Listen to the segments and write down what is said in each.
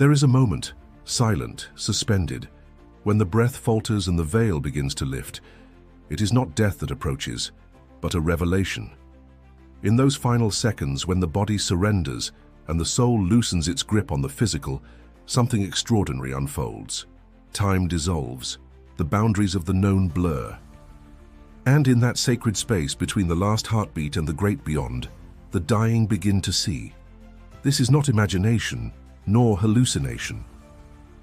There is a moment, silent, suspended, when the breath falters and the veil begins to lift. It is not death that approaches, but a revelation. In those final seconds when the body surrenders and the soul loosens its grip on the physical, something extraordinary unfolds. Time dissolves, the boundaries of the known blur. And in that sacred space between the last heartbeat and the great beyond, the dying begin to see. This is not imagination, nor hallucination.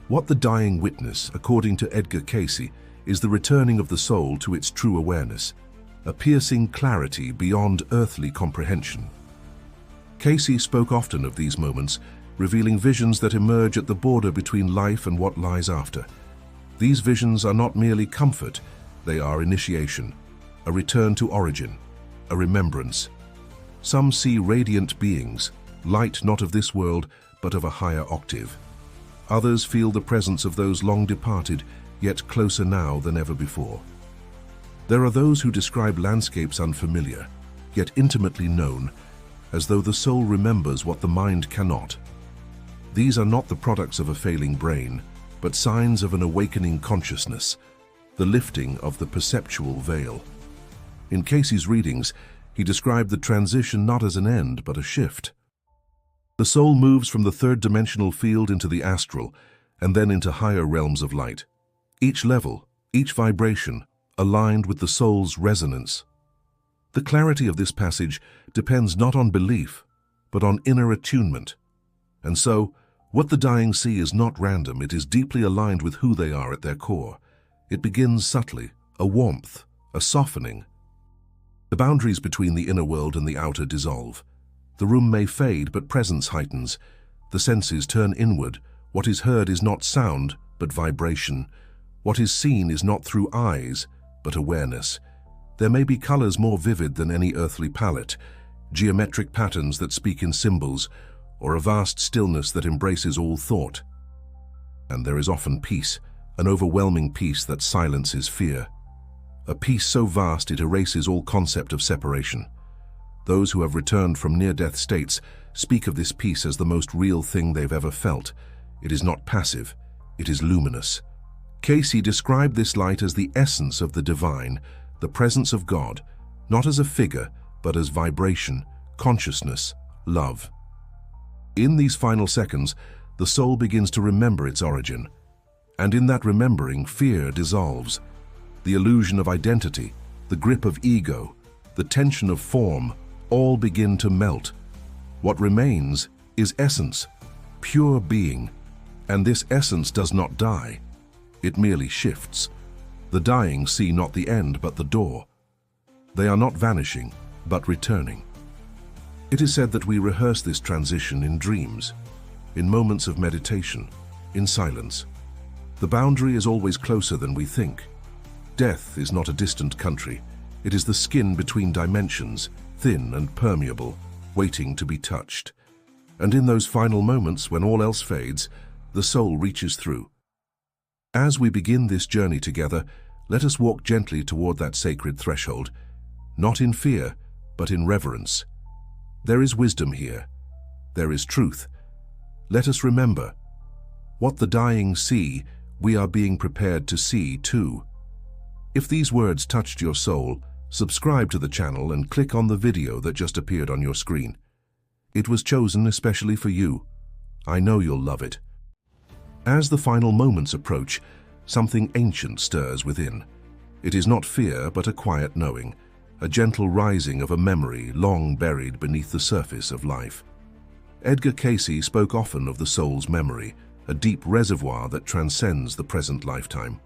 What the dying witness, according to Edgar Cayce, is the returning of the soul to its true awareness, a piercing clarity beyond earthly comprehension. Cayce spoke often of these moments, revealing visions that emerge at the border between life and what lies after. These visions are not merely comfort, they are initiation, a return to origin, a remembrance. Some see radiant beings, light not of this world, but of a higher octave. Others feel the presence of those long departed, yet closer now than ever before. There are those who describe landscapes unfamiliar, yet intimately known, as though the soul remembers what the mind cannot. These are not the products of a failing brain, but signs of an awakening consciousness, the lifting of the perceptual veil. In Cayce's readings, he described the transition not as an end, but a shift. The soul moves from the third-dimensional field into the astral, and then into higher realms of light. Each level, each vibration, aligned with the soul's resonance. The clarity of this passage depends not on belief, but on inner attunement. And so, what the dying see is not random, it is deeply aligned with who they are at their core. It begins subtly, a warmth, a softening. The boundaries between the inner world and the outer dissolve. The room may fade, but presence heightens. The senses turn inward. What is heard is not sound, but vibration. What is seen is not through eyes, but awareness. There may be colors more vivid than any earthly palette, geometric patterns that speak in symbols, or a vast stillness that embraces all thought. And there is often peace, an overwhelming peace that silences fear. A peace so vast it erases all concept of separation. Those who have returned from near-death states speak of this peace as the most real thing they've ever felt. It is not passive, it is luminous. Cayce described this light as the essence of the divine, the presence of God, not as a figure, but as vibration, consciousness, love. In these final seconds, the soul begins to remember its origin. And in that remembering, fear dissolves. The illusion of identity, the grip of ego, the tension of form, all begin to melt. What remains is essence, pure being, and this essence does not die. It merely shifts. The dying see not the end, but the door. They are not vanishing, but returning. It is said that we rehearse this transition in dreams, in moments of meditation, in silence. The boundary is always closer than we think. Death is not a distant country. It is the skin between dimensions, thin and permeable, waiting to be touched. And in those final moments, when all else fades, the soul reaches through. As we begin this journey together, let us walk gently toward that sacred threshold, not in fear, but in reverence. There is wisdom here. There is truth. Let us remember, what the dying see, we are being prepared to see too. If these words touched your soul, subscribe to the channel and click on the video that just appeared on your screen. It was chosen especially for you. I know you'll love it. As the final moments approach, something ancient stirs within. It is not fear, but a quiet knowing, a gentle rising of a memory long buried beneath the surface of life. Edgar Cayce spoke often of the soul's memory, a deep reservoir that transcends the present lifetime.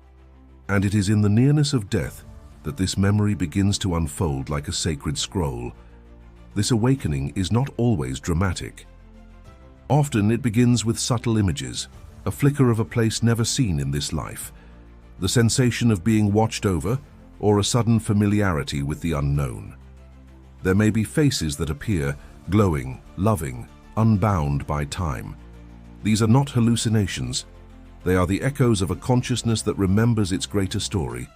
And it is in the nearness of death that this memory begins to unfold like a sacred scroll. This awakening is not always dramatic. Often it begins with subtle images, a flicker of a place never seen in this life, the sensation of being watched over, or a sudden familiarity with the unknown. There may be faces that appear, glowing, loving, unbound by time. These are not hallucinations. They are the echoes of a consciousness that remembers its greater story.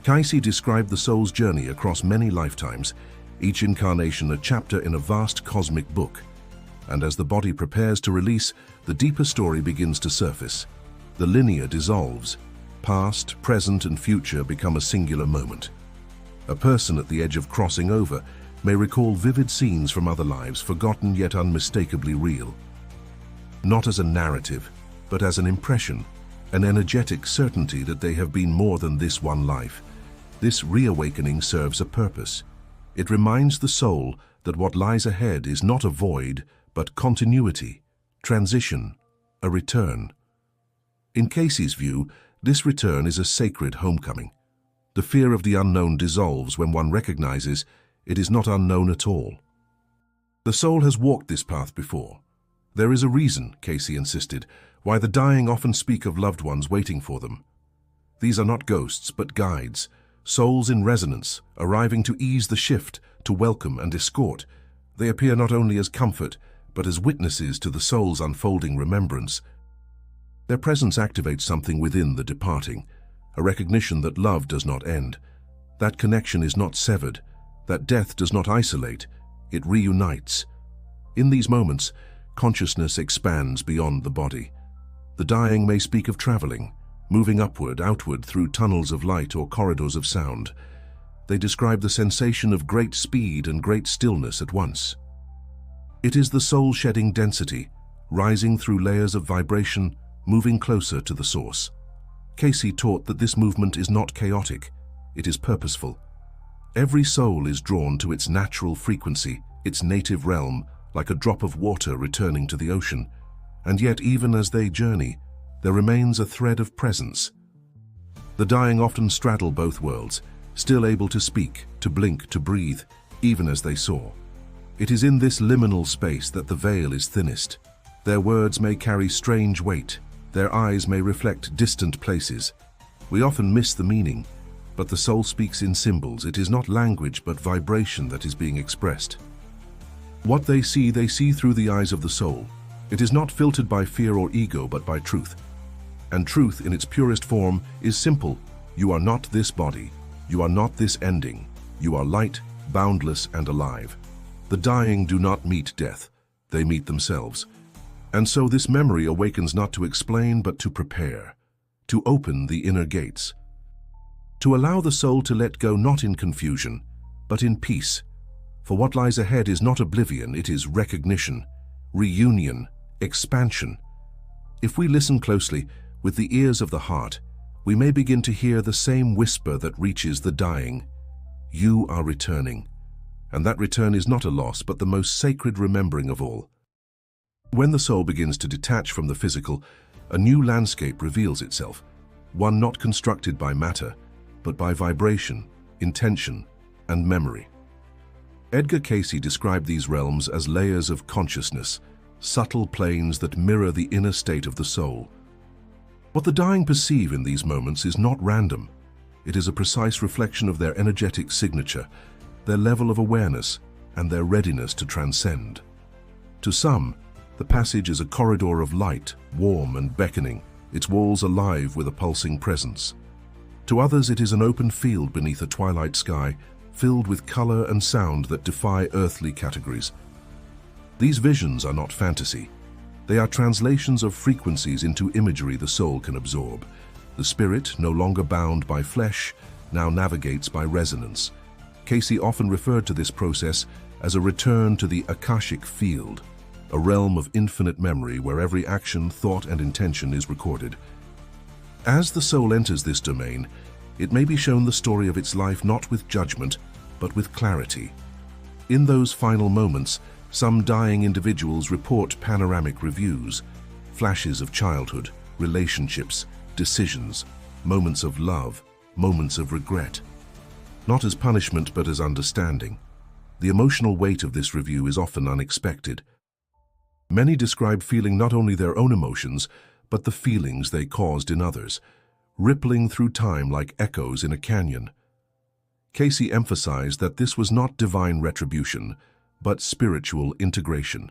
Cayce described the soul's journey across many lifetimes, each incarnation a chapter in a vast cosmic book. and as the body prepares to release, the deeper story begins to surface. The linear dissolves. Past, present, and future become a singular moment. A person at the edge of crossing over may recall vivid scenes from other lives, forgotten yet unmistakably real. Not as a narrative, but as an impression, an energetic certainty that they have been more than this one life. This reawakening serves a purpose. It reminds the soul that what lies ahead is not a void, but continuity, transition, a return. In Cayce's view, this return is a sacred homecoming. The fear of the unknown dissolves when one recognizes it is not unknown at all. The soul has walked this path before. There is a reason, Cayce insisted, why the dying often speak of loved ones waiting for them. These are not ghosts, but guides, souls in resonance, arriving to ease the shift, to welcome and escort. They appear not only as comfort, but as witnesses to the soul's unfolding remembrance. Their presence activates something within the departing, a recognition that love does not end. That connection is not severed, that death does not isolate, it reunites. In these moments, consciousness expands beyond the body. The dying may speak of traveling, moving upward, outward through tunnels of light or corridors of sound. They describe the sensation of great speed and great stillness at once. It is the soul shedding density, rising through layers of vibration, moving closer to the source. Cayce taught that this movement is not chaotic, it is purposeful. Every soul is drawn to its natural frequency, its native realm, like a drop of water returning to the ocean. And yet, even as they journey, there remains a thread of presence. The dying often straddle both worlds, still able to speak, to blink, to breathe, even as they soar. It is in this liminal space that the veil is thinnest. Their words may carry strange weight, their eyes may reflect distant places. We often miss the meaning, but the soul speaks in symbols. It is not language, but vibration that is being expressed. What they see through the eyes of the soul. It is not filtered by fear or ego, but by truth. And truth, in its purest form, is simple. You are not this body. You are not this ending. You are light, boundless, and alive. The dying do not meet death. They meet themselves. And so this memory awakens not to explain, but to prepare, to open the inner gates, to allow the soul to let go not in confusion, but in peace. For what lies ahead is not oblivion, it is recognition, reunion, expansion. If we listen closely, with the ears of the heart, we may begin to hear the same whisper that reaches the dying. You are returning. And that return is not a loss, but the most sacred remembering of all. When the soul begins to detach from the physical, a new landscape reveals itself, one not constructed by matter, but by vibration, intention, and memory. Edgar Cayce described these realms as layers of consciousness, subtle planes that mirror the inner state of the soul. What the dying perceive in these moments is not random. It is a precise reflection of their energetic signature, their level of awareness, and their readiness to transcend. To some, the passage is a corridor of light, warm and beckoning, its walls alive with a pulsing presence. To others, it is an open field beneath a twilight sky, filled with color and sound that defy earthly categories. These visions are not fantasy. They are translations of frequencies into imagery the soul can absorb. The spirit, no longer bound by flesh, now navigates by resonance. Cayce often referred to this process as a return to the Akashic field, a realm of infinite memory where every action, thought, and intention is recorded. As the soul enters this domain, it may be shown the story of its life not with judgment, but with clarity. In those final moments, some dying individuals report panoramic reviews, flashes of childhood, relationships, decisions, moments of love, moments of regret. Not as punishment, but as understanding. The emotional weight of this review is often unexpected. Many describe feeling not only their own emotions, but the feelings they caused in others, rippling through time like echoes in a canyon. Cayce emphasized that this was not divine retribution, but spiritual integration.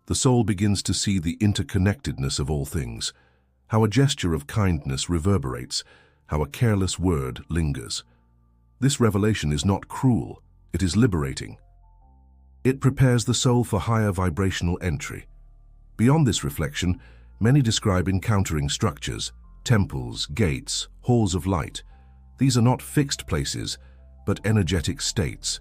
The soul begins to see the interconnectedness of all things, how a gesture of kindness reverberates, how a careless word lingers. This revelation is not cruel, it is liberating. It prepares the soul for higher vibrational entry. Beyond this reflection, many describe encountering structures, temples, gates, halls of light. These are not fixed places, but energetic states.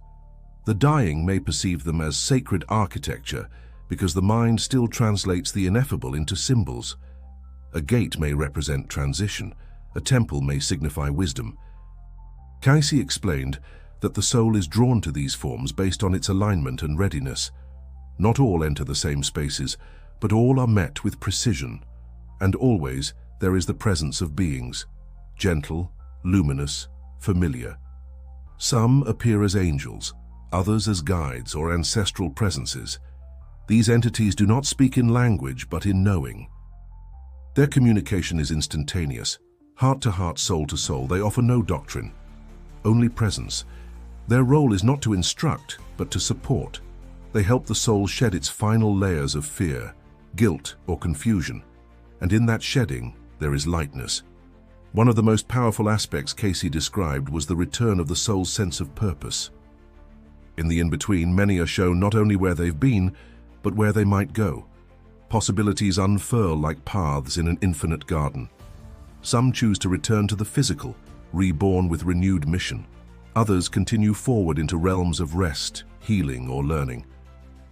The dying may perceive them as sacred architecture because the mind still translates the ineffable into symbols. A gate may represent transition, a temple may signify wisdom. Cayce explained that the soul is drawn to these forms based on its alignment and readiness. Not all enter the same spaces, but all are met with precision. And always there is the presence of beings, gentle, luminous, familiar. Some appear as angels, others as guides or ancestral presences. These entities do not speak in language, but in knowing. Their communication is instantaneous. Heart to heart, soul to soul, they offer no doctrine, only presence. Their role is not to instruct, but to support. They help the soul shed its final layers of fear, guilt, or confusion, and in that shedding, there is lightness. One of the most powerful aspects Cayce described was the return of the soul's sense of purpose. In the in-between, many are shown not only where they've been, but where they might go. Possibilities unfurl like paths in an infinite garden. Some choose to return to the physical, reborn with renewed mission. Others continue forward into realms of rest, healing, or learning.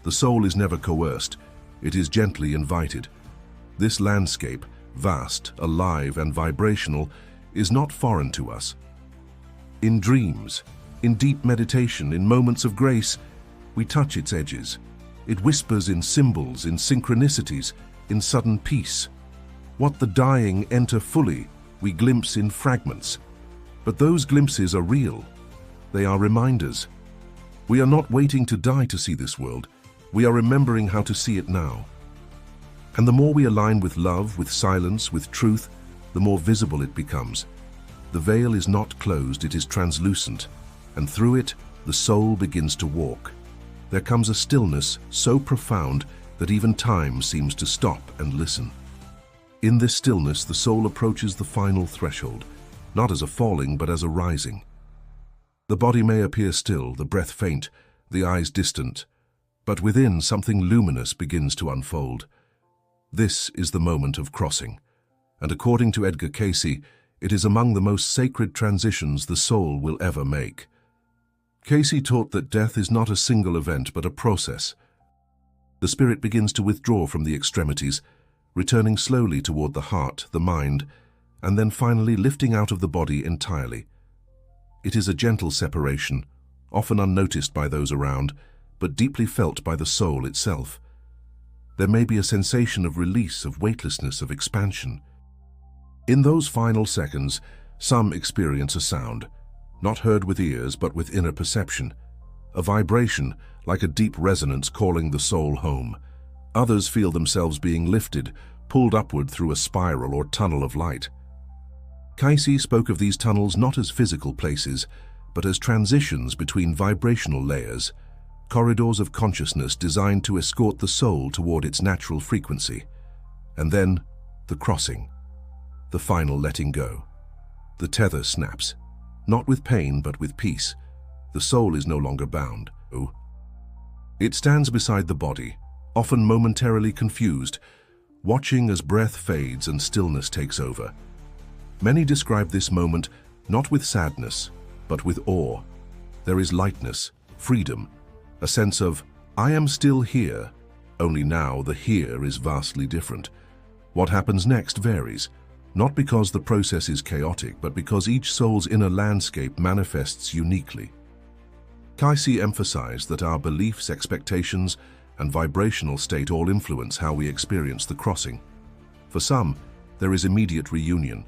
The soul is never coerced, it is gently invited. This landscape, vast, alive, and vibrational, is not foreign to us. In dreams, in deep meditation, in moments of grace, we touch its edges. It whispers in symbols, in synchronicities, in sudden peace. What the dying enter fully, we glimpse in fragments. But those glimpses are real. They are reminders. We are not waiting to die to see this world. We are remembering how to see it now. And the more we align with love, with silence, with truth, the more visible it becomes. The veil is not closed, it is translucent, and through it, the soul begins to walk. There comes a stillness so profound that even time seems to stop and listen. In this stillness, the soul approaches the final threshold, not as a falling, but as a rising. The body may appear still, the breath faint, the eyes distant, but within something luminous begins to unfold. This is the moment of crossing, and according to Edgar Cayce, it is among the most sacred transitions the soul will ever make. Cayce taught that death is not a single event, but a process. The spirit begins to withdraw from the extremities, returning slowly toward the heart, the mind, and then finally lifting out of the body entirely. It is a gentle separation, often unnoticed by those around, but deeply felt by the soul itself. There may be a sensation of release, of weightlessness, of expansion. In those final seconds, some experience a sound, not heard with ears but with inner perception, a vibration like a deep resonance calling the soul home. Others feel themselves being lifted, pulled upward through a spiral or tunnel of light. Cayce spoke of these tunnels not as physical places, but as transitions between vibrational layers, corridors of consciousness designed to escort the soul toward its natural frequency. And then, the crossing, the final letting go. The tether snaps, not with pain but with peace. The soul is no longer bound. It stands beside the body, often momentarily confused, watching as breath fades and stillness takes over. Many describe this moment not with sadness, but with awe. There is lightness, freedom, a sense of, I am still here, only now the here is vastly different. What happens next varies, not because the process is chaotic, but because each soul's inner landscape manifests uniquely. Cayce emphasized that our beliefs, expectations, and vibrational state all influence how we experience the crossing. For some, there is immediate reunion.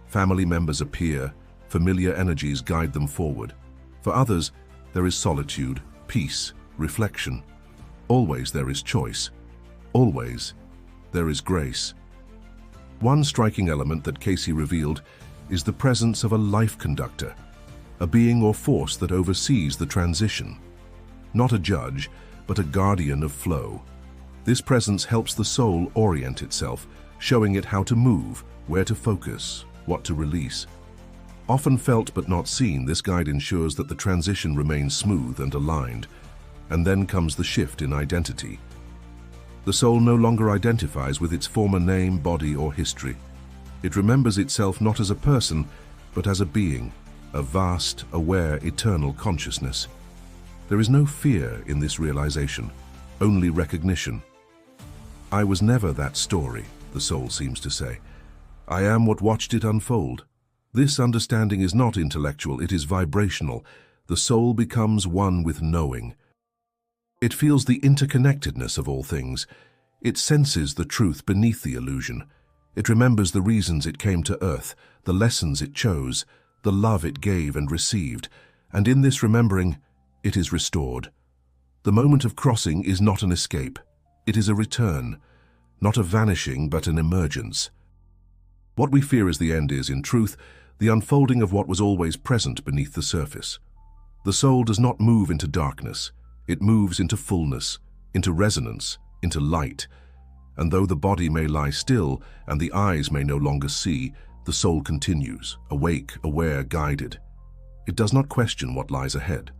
Family members appear, familiar energies guide them forward. For others, there is solitude, peace, reflection. Always there is choice. Always there is grace. One striking element that Cayce revealed is the presence of a life conductor, a being or force that oversees the transition. Not a judge, but a guardian of flow. This presence helps the soul orient itself, showing it how to move, where to focus, what to release. Often felt but not seen, this guide ensures that the transition remains smooth and aligned. and then comes the shift in identity. The soul no longer identifies with its former name, body, or history. It remembers itself not as a person, but as a being, a vast, aware, eternal consciousness. There is no fear in this realization, only recognition. I was never that story, the soul seems to say. I am what watched it unfold. This understanding is not intellectual, it is vibrational. The soul becomes one with knowing. It feels the interconnectedness of all things. It senses the truth beneath the illusion. It remembers the reasons it came to earth, the lessons it chose, the love it gave and received, and in this remembering, it is restored. The moment of crossing is not an escape. It is a return, not a vanishing but an emergence. What we fear as the end is, in truth, the unfolding of what was always present beneath the surface. The soul does not move into darkness. It moves into fullness, into resonance, into light. And though the body may lie still and the eyes may no longer see, the soul continues, awake, aware, guided. It does not question what lies ahead.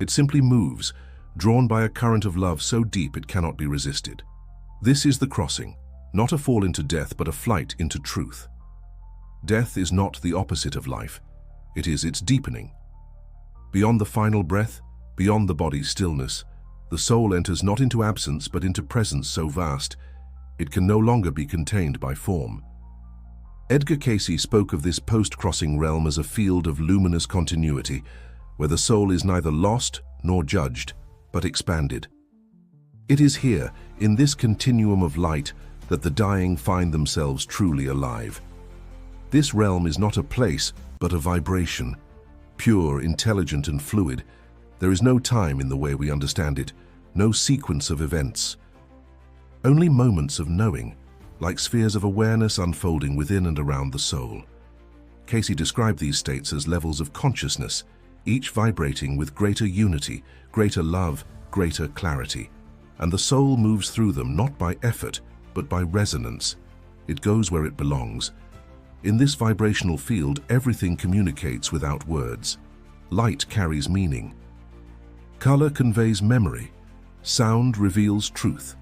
It simply moves, drawn by a current of love so deep it cannot be resisted. This is the crossing, not a fall into death, but a flight into truth. Death is not the opposite of life. It is its deepening. Beyond the final breath, beyond the body's stillness, the soul enters not into absence but into presence so vast, it can no longer be contained by form. Edgar Cayce spoke of this post-crossing realm as a field of luminous continuity, where the soul is neither lost nor judged, but expanded. It is here, in this continuum of light, that the dying find themselves truly alive. This realm is not a place, but a vibration, pure, intelligent, and fluid. There is no time in the way we understand it, no sequence of events. Only moments of knowing, like spheres of awareness unfolding within and around the soul. Cayce described these states as levels of consciousness, each vibrating with greater unity, greater love, greater clarity. And the soul moves through them not by effort, but by resonance. It goes where it belongs. In this vibrational field, everything communicates without words. Light carries meaning. Color conveys memory. Sound reveals truth.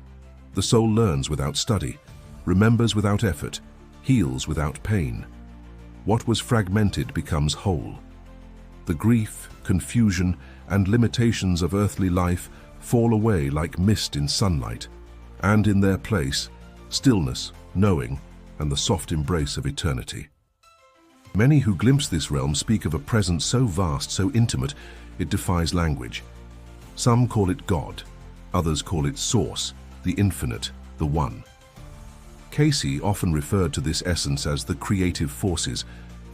The soul learns without study, remembers without effort, heals without pain. What was fragmented becomes whole. The grief, confusion, and limitations of earthly life fall away like mist in sunlight, and in their place, stillness, knowing, and the soft embrace of eternity. Many who glimpse this realm speak of a presence so vast, so intimate, it defies language. Some call it God, others call it Source, the infinite, the One. Cayce often referred to this essence as the creative forces,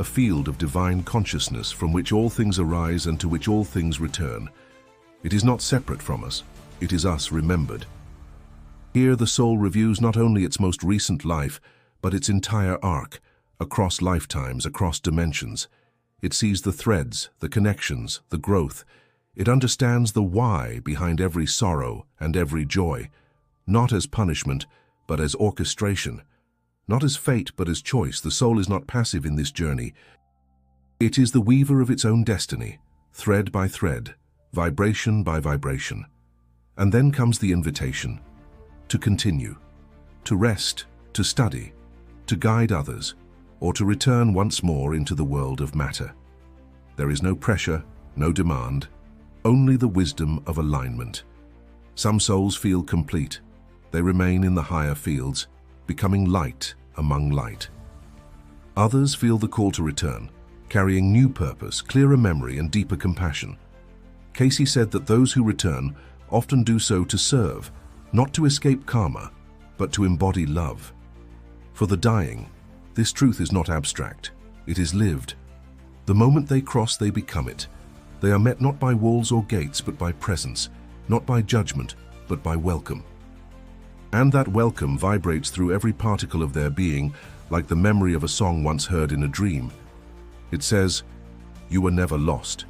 a field of divine consciousness from which all things arise and to which all things return. It is not separate from us, it is us remembered. Here the soul reviews not only its most recent life, but its entire arc, across lifetimes, across dimensions. It sees the threads, the connections, the growth. It understands the why behind every sorrow and every joy, not as punishment, but as orchestration. Not as fate, but as choice. The soul is not passive in this journey. It is the weaver of its own destiny, thread by thread, vibration by vibration. And then comes the invitation to continue, to rest, to study, to guide others, or to return once more into the world of matter. There is no pressure, no demand, only the wisdom of alignment. Some souls feel complete. They remain in the higher fields, becoming light among light. Others feel the call to return, carrying new purpose, clearer memory, and deeper compassion. Cayce said that those who return often do so to serve, not to escape karma, but to embody love. For the dying, this truth is not abstract, it is lived. The moment they cross, they become it. They are met not by walls or gates, but by presence, not by judgment, but by welcome. And that welcome vibrates through every particle of their being, like the memory of a song once heard in a dream. It says, "You were never lost.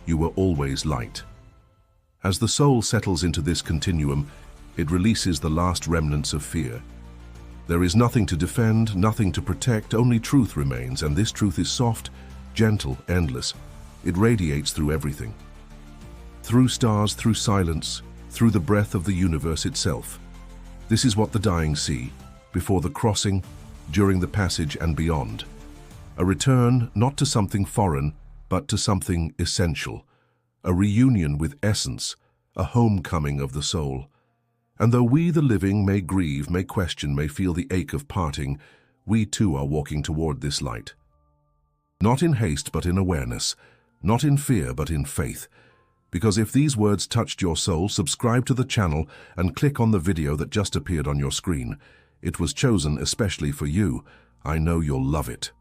You were always light." As the soul settles into this continuum, it releases the last remnants of fear. There is nothing to defend, nothing to protect, only truth remains, and this truth is soft, gentle, endless. It radiates through everything. through stars, through silence, through the breath of the universe itself. This is what the dying see, before the crossing, during the passage and beyond. A return not to something foreign, but to something essential. A reunion with essence, a homecoming of the soul. And though we, the living, may grieve, may question, may feel the ache of parting, we too are walking toward this light. Not in haste, but in awareness. Not in fear, but in faith. Because if these words touched your soul, subscribe to the channel and click on the video that just appeared on your screen. It was chosen especially for you. I know you'll love it.